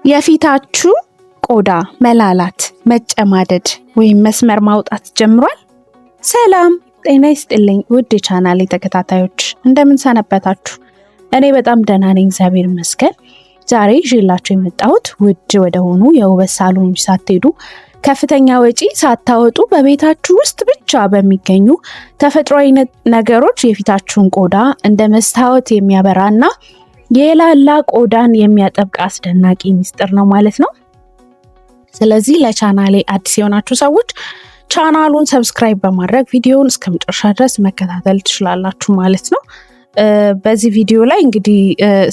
የፊታችሁ ቆዳ መላላት፣ መጨማደድ ወይም መስመር ማውጣት ጀምሯል? ሰላም ጤና ይስጥልኝ ውድ የቻናሌ ተከታታዮች እንደምን ሰነበታችሁ? እኔ በጣም ደህና ነኝ እግዚአብሔር ይመስገን። ዛሬ ይዤላችሁ የመጣሁት ውድ ወደ ሆኑ የውበት ሳሎኖች ሳትሄዱ ከፍተኛ ወጪ ሳታወጡ በቤታችሁ ውስጥ ብቻ በሚገኙ ተፈጥሯዊ ነገሮች የፊታችሁን ቆዳ እንደ መስታወት የሚያበራና የላላ ቆዳን የሚያጠብቅ አስደናቂ ሚስጥር ነው ማለት ነው። ስለዚህ ለቻናሌ አዲስ የሆናችሁ ሰዎች ቻናሉን ሰብስክራይብ በማድረግ ቪዲዮውን እስከመጨረሻ ድረስ መከታተል ትችላላችሁ ማለት ነው። በዚህ ቪዲዮ ላይ እንግዲህ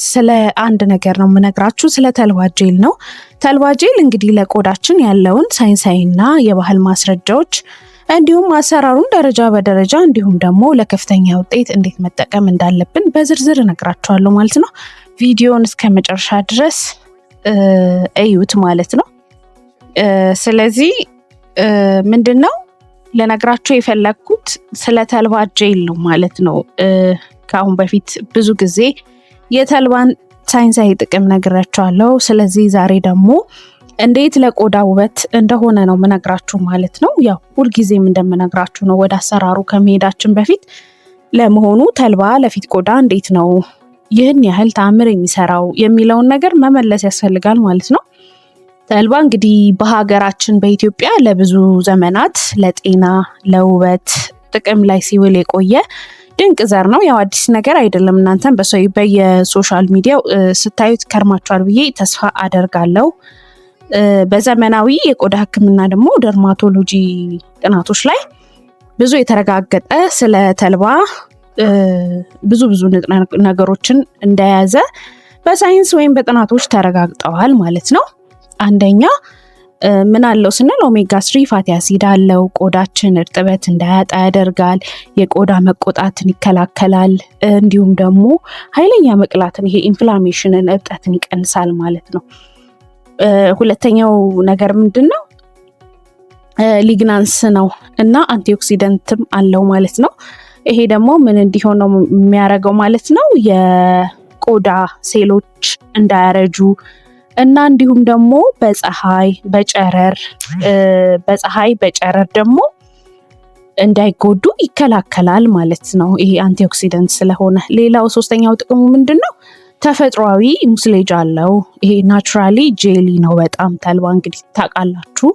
ስለ አንድ ነገር ነው የምነግራችሁ፣ ስለ ተልባ ጄል ነው። ተልባ ጄል እንግዲህ ለቆዳችን ያለውን ሳይንሳዊና የባህል ማስረጃዎች እንዲሁም አሰራሩን ደረጃ በደረጃ እንዲሁም ደግሞ ለከፍተኛ ውጤት እንዴት መጠቀም እንዳለብን በዝርዝር እነግራችኋለሁ ማለት ነው። ቪዲዮውን እስከመጨረሻ ድረስ እዩት ማለት ነው። ስለዚህ ምንድነው ለነግራችሁ የፈለግኩት ስለ ተልባ ጄል ነው ማለት ነው። ከአሁን በፊት ብዙ ጊዜ የተልባን ሳይንሳዊ ጥቅም ነግራችኋለሁ። ስለዚህ ዛሬ ደግሞ እንዴት ለቆዳ ውበት እንደሆነ ነው የምነግራችሁ ማለት ነው። ያው ሁልጊዜም እንደምነግራችሁ ነው። ወደ አሰራሩ ከመሄዳችን በፊት ለመሆኑ ተልባ ለፊት ቆዳ እንዴት ነው ይህን ያህል ተአምር የሚሰራው የሚለውን ነገር መመለስ ያስፈልጋል ማለት ነው። ተልባ እንግዲህ በሀገራችን በኢትዮጵያ ለብዙ ዘመናት ለጤና ለውበት ጥቅም ላይ ሲውል የቆየ ድንቅ ዘር ነው። ያው አዲስ ነገር አይደለም። እናንተም በየሶሻል ሚዲያው ስታዩት ከርማችኋል ብዬ ተስፋ አደርጋለሁ። በዘመናዊ የቆዳ ሕክምና ደግሞ ደርማቶሎጂ ጥናቶች ላይ ብዙ የተረጋገጠ ስለ ተልባ ብዙ ነገሮችን እንደያዘ በሳይንስ ወይም በጥናቶች ተረጋግጠዋል ማለት ነው። አንደኛ ምን አለው ስንል ኦሜጋ 3 ፋቲ አሲድ አለው። ቆዳችን እርጥበት እንዳያጣ ያደርጋል። የቆዳ መቆጣትን ይከላከላል። እንዲሁም ደግሞ ኃይለኛ መቅላትን፣ ይሄ ኢንፍላሜሽንን፣ እብጠትን ይቀንሳል ማለት ነው። ሁለተኛው ነገር ምንድነው? ሊግናንስ ነው እና አንቲኦክሲደንትም አለው ማለት ነው። ይሄ ደግሞ ምን እንዲሆን ነው የሚያደርገው ማለት ነው? የቆዳ ሴሎች እንዳያረጁ እና እንዲሁም ደግሞ በፀሐይ በጨረር ደግሞ እንዳይጎዱ ይከላከላል ማለት ነው። ይሄ አንቲኦክሲደንት ስለሆነ። ሌላው ሶስተኛው ጥቅሙ ምንድነው? ተፈጥሯዊ ሙስሌጅ አለው። ይሄ ናቹራሊ ጄሊ ነው በጣም። ተልባ እንግዲህ ታውቃላችሁ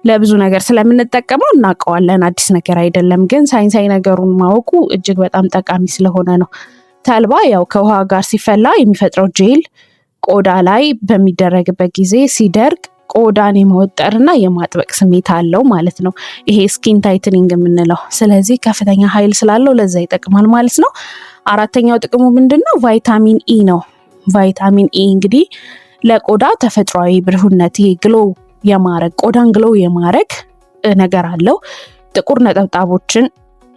ለብዙ ነገር ስለምንጠቀመው እናውቀዋለን፣ አዲስ ነገር አይደለም። ግን ሳይንሳዊ ነገሩን ማወቁ እጅግ በጣም ጠቃሚ ስለሆነ ነው። ተልባ ያው ከውሃ ጋር ሲፈላ የሚፈጥረው ጄል ቆዳ ላይ በሚደረግበት ጊዜ ሲደርቅ ቆዳን የመወጠርና የማጥበቅ ስሜት አለው ማለት ነው። ይሄ ስኪን ታይትኒንግ የምንለው። ስለዚህ ከፍተኛ ኃይል ስላለው ለዛ ይጠቅማል ማለት ነው። አራተኛው ጥቅሙ ምንድነው? ቫይታሚን ኢ ነው። ቫይታሚን ኢ እንግዲህ ለቆዳ ተፈጥሯዊ ብሩህነት፣ ይሄ ግሎ የማረግ ቆዳን ግሎ የማረግ ነገር አለው። ጥቁር ነጠብጣቦችን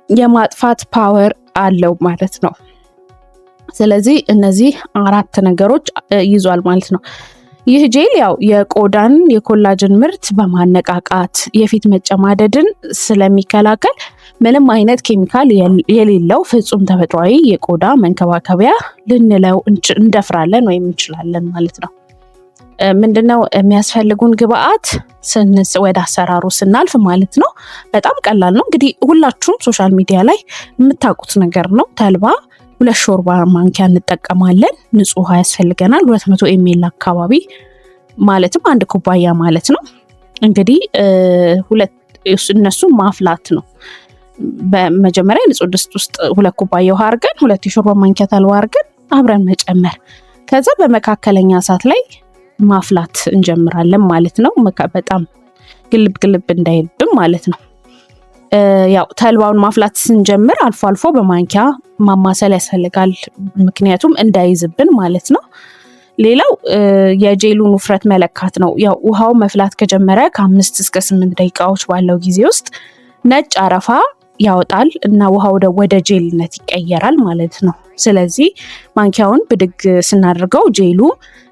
የማጥፋት ፓወር አለው ማለት ነው። ስለዚህ እነዚህ አራት ነገሮች ይዟል ማለት ነው። ይህ ጄል ያው የቆዳን የኮላጅን ምርት በማነቃቃት የፊት መጨማደድን ስለሚከላከል ምንም አይነት ኬሚካል የሌለው ፍጹም ተፈጥሯዊ የቆዳ መንከባከቢያ ልንለው እንደፍራለን ወይም እንችላለን ማለት ነው። ምንድነው የሚያስፈልጉን ግብአት ወደ አሰራሩ ስናልፍ ማለት ነው። በጣም ቀላል ነው። እንግዲህ ሁላችሁም ሶሻል ሚዲያ ላይ የምታውቁት ነገር ነው። ተልባ 2 ሾርባ ማንኪያ እንጠቀማለን። ንጹህ ውሃ ያስፈልገናል 200 ኤምኤል አካባቢ ማለትም 1 ኩባያ ማለት ነው። እንግዲህ እነሱ ማፍላት ነው። በመጀመሪያ ንጹህ ድስት ውስጥ 2 ኩባያ ውሃ አድርገን 2 የሾርባ ማንኪያ ተልባ አድርገን አብረን መጨመር፣ ከዛ በመካከለኛ እሳት ላይ ማፍላት እንጀምራለን ማለት ነው። በጣም ግልብ እንዳይልብን ማለት ነው። ያው ተልባውን ማፍላት ስንጀምር አልፎ አልፎ በማንኪያ ማማሰል ያስፈልጋል፣ ምክንያቱም እንዳይዝብን ማለት ነው። ሌላው የጄሉን ውፍረት መለካት ነው። ያው ውሃው መፍላት ከጀመረ ከ5 እስከ 8 ደቂቃዎች ባለው ጊዜ ውስጥ ነጭ አረፋ ያወጣል እና ውሃው ወደ ጄልነት ይቀየራል ማለት ነው። ስለዚህ ማንኪያውን ብድግ ስናደርገው ጄሉ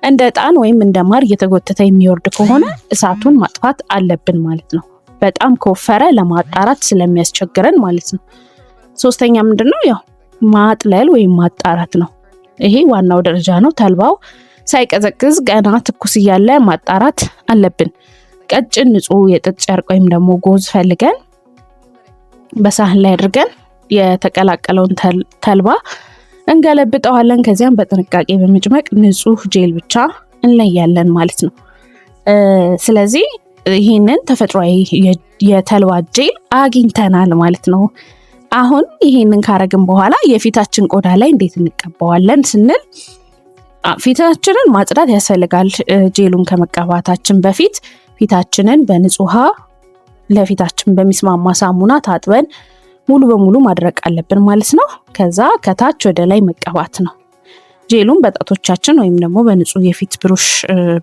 እንደ ዕጣን ወይም እንደ ማር እየተጎተተ የሚወርድ ከሆነ እሳቱን ማጥፋት አለብን ማለት ነው። በጣም ከወፈረ ለማጣራት ስለሚያስቸግረን ማለት ነው። ሶስተኛ ምንድነው? ያው ማጥለል ወይም ማጣራት ነው። ይሄ ዋናው ደረጃ ነው። ተልባው ሳይቀዘቅዝ ገና ትኩስ እያለ ማጣራት አለብን። ቀጭን ንጹህ የጥጥ ጨርቅ ወይም ደግሞ ጎዝ ፈልገን በሳህን ላይ አድርገን የተቀላቀለውን ተልባ እንገለብጠዋለን። ከዚያም በጥንቃቄ በመጭመቅ ንጹህ ጄል ብቻ እንለያለን ማለት ነው። ስለዚህ ይህንን ተፈጥሯዊ የተልባ ጄል አግኝተናል ማለት ነው። አሁን ይህንን ካረግን በኋላ የፊታችን ቆዳ ላይ እንዴት እንቀባዋለን ስንል ፊታችንን ማጽዳት ያስፈልጋል። ጄሉን ከመቀባታችን በፊት ፊታችንን በንጹህ ውሃ ለፊታችን በሚስማማ ሳሙና ታጥበን ሙሉ በሙሉ ማድረቅ አለብን ማለት ነው። ከዛ ከታች ወደ ላይ መቀባት ነው። ጄሉን በጣቶቻችን ወይም ደግሞ በንጹህ የፊት ብሩሽ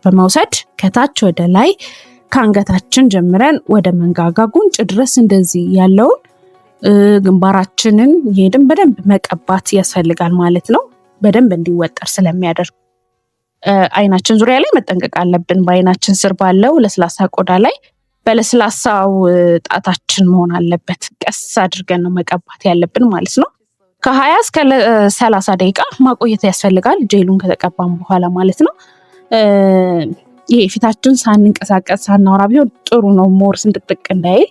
በመውሰድ ከታች ወደ ላይ ከአንገታችን ጀምረን ወደ መንጋጋ ጉንጭ ድረስ እንደዚህ ያለውን ግንባራችንን ይሄድን በደንብ መቀባት ያስፈልጋል ማለት ነው። በደንብ እንዲወጠር ስለሚያደርግ አይናችን ዙሪያ ላይ መጠንቀቅ አለብን። በአይናችን ስር ባለው ለስላሳ ቆዳ ላይ በለስላሳው ጣታችን መሆን አለበት። ቀስ አድርገን ነው መቀባት ያለብን ማለት ነው። ከ20 እስከ 30 ደቂቃ ማቆየት ያስፈልጋል ጄሉን ከተቀባን በኋላ ማለት ነው። ይሄ ፊታችን ሳንንቀሳቀስ ሳናወራ ቢሆን ጥሩ ነው። ሞር ስንጥቅጥቅ እንዳይል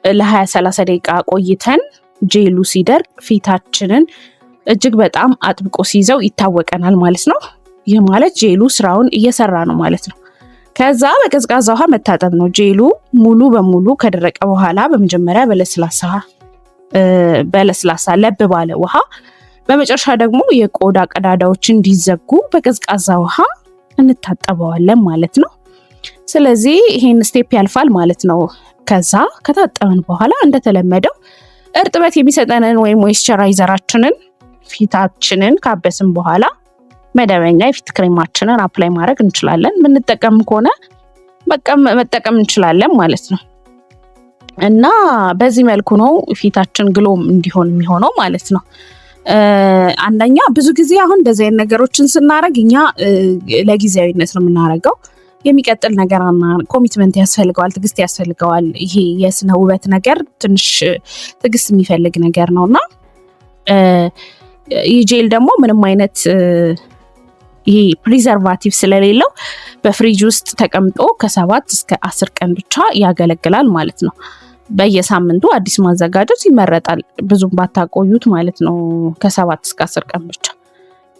ለ20-30 ደቂቃ ቆይተን ጄሉ ሲደርቅ ፊታችንን እጅግ በጣም አጥብቆ ሲይዘው ይታወቀናል ማለት ነው። ይህ ማለት ጄሉ ስራውን እየሰራ ነው ማለት ነው። ከዛ በቀዝቃዛ ውሃ መታጠብ ነው። ጄሉ ሙሉ በሙሉ ከደረቀ በኋላ በመጀመሪያ በለስላሳ ለብ ባለ ውሃ፣ በመጨረሻ ደግሞ የቆዳ ቀዳዳዎች እንዲዘጉ በቀዝቃዛ ውሃ እንታጠበዋለን ማለት ነው። ስለዚህ ይሄን ስቴፕ ያልፋል ማለት ነው። ከዛ ከታጠብን በኋላ እንደተለመደው እርጥበት የሚሰጠንን ወይም ሞይስቸራይዘራችንን ፊታችንን ካበስን በኋላ መደበኛ የፊት ክሬማችንን አፕላይ ማድረግ እንችላለን። ምንጠቀም ከሆነ መጠቀም እንችላለን ማለት ነው። እና በዚህ መልኩ ነው ፊታችን ግሎም እንዲሆን የሚሆነው ማለት ነው። አንደኛ ብዙ ጊዜ አሁን እንደዚህ አይነት ነገሮችን ስናደርግ እኛ ለጊዜያዊነት ነው የምናደርገው። የሚቀጥል ነገር ኮሚትመንት ያስፈልገዋል፣ ትዕግስት ያስፈልገዋል። ይሄ የስነ ውበት ነገር ትንሽ ትዕግስት የሚፈልግ ነገር ነውና ይህ ጄል ደግሞ ምንም አይነት ይሄ ፕሪዘርቫቲቭ ስለሌለው በፍሪጅ ውስጥ ተቀምጦ ከ7 እስከ 10 ቀን ብቻ ያገለግላል ማለት ነው። በየሳምንቱ አዲስ ማዘጋጀት ይመረጣል፣ ብዙም ባታቆዩት ማለት ነው። ከ7 እስከ 10 ቀን ብቻ።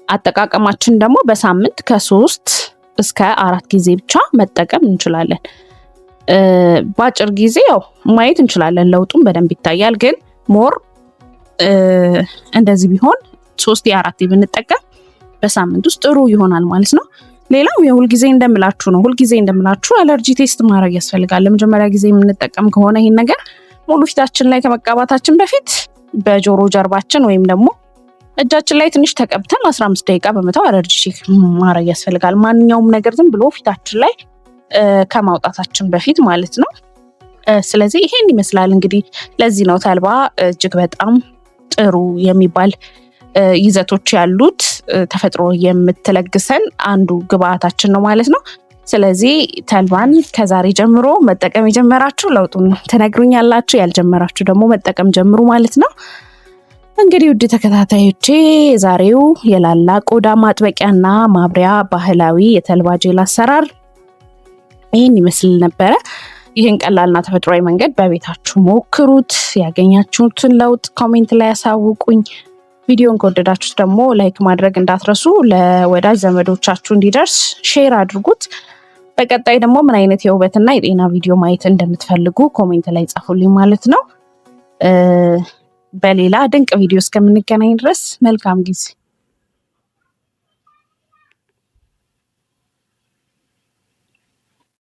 አጠቃቀማችን ደግሞ በሳምንት ከ3 እስከ 4 ጊዜ ብቻ መጠቀም እንችላለን። በአጭር ጊዜ ያው ማየት እንችላለን፣ ለውጡም በደንብ ይታያል። ግን ሞር እንደዚህ ቢሆን 3-4 ብንጠቀም በሳምንት ውስጥ ጥሩ ይሆናል ማለት ነው። ሌላው የሁልጊዜ እንደምላችሁ አለርጂ ቴስት ማድረግ ያስፈልጋል። ለመጀመሪያ ጊዜ የምንጠቀም ከሆነ ይሄን ነገር ሙሉ ፊታችን ላይ ከመቀባታችን በፊት በጆሮ ጀርባችን ወይም ደግሞ እጃችን ላይ ትንሽ ተቀብተን 15 ደቂቃ በመተው አለርጂ ቼክ ማድረግ ያስፈልጋል። ማንኛውም ነገር ዝም ብሎ ፊታችን ላይ ከማውጣታችን በፊት ማለት ነው። ስለዚህ ይሄን ይመስላል እንግዲህ። ለዚህ ነው ተልባ እጅግ በጣም ጥሩ የሚባል ይዘቶች ያሉት ተፈጥሮ የምትለግሰን አንዱ ግብአታችን ነው ማለት ነው። ስለዚህ ተልባን ከዛሬ ጀምሮ መጠቀም የጀመራችሁ ለውጡን ትነግሩኛላችሁ፣ ያልጀመራችሁ ደግሞ መጠቀም ጀምሩ ማለት ነው። እንግዲህ ውድ ተከታታዮቼ የዛሬው የላላ ቆዳ ማጥበቂያና ማብሪያ ባህላዊ የተልባ ጄል አሰራር ይህን ይመስል ነበረ። ይህን ቀላልና ተፈጥሯዊ መንገድ በቤታችሁ ሞክሩት። ያገኛችሁትን ለውጥ ኮሜንት ላይ ያሳውቁኝ። ቪዲዮን ከወደዳችሁት ደግሞ ላይክ ማድረግ እንዳትረሱ። ለወዳጅ ዘመዶቻችሁ እንዲደርስ ሼር አድርጉት። በቀጣይ ደግሞ ምን አይነት የውበትና የጤና ቪዲዮ ማየት እንደምትፈልጉ ኮሜንት ላይ ጻፉልኝ ማለት ነው። በሌላ ድንቅ ቪዲዮ እስከምንገናኝ ድረስ መልካም ጊዜ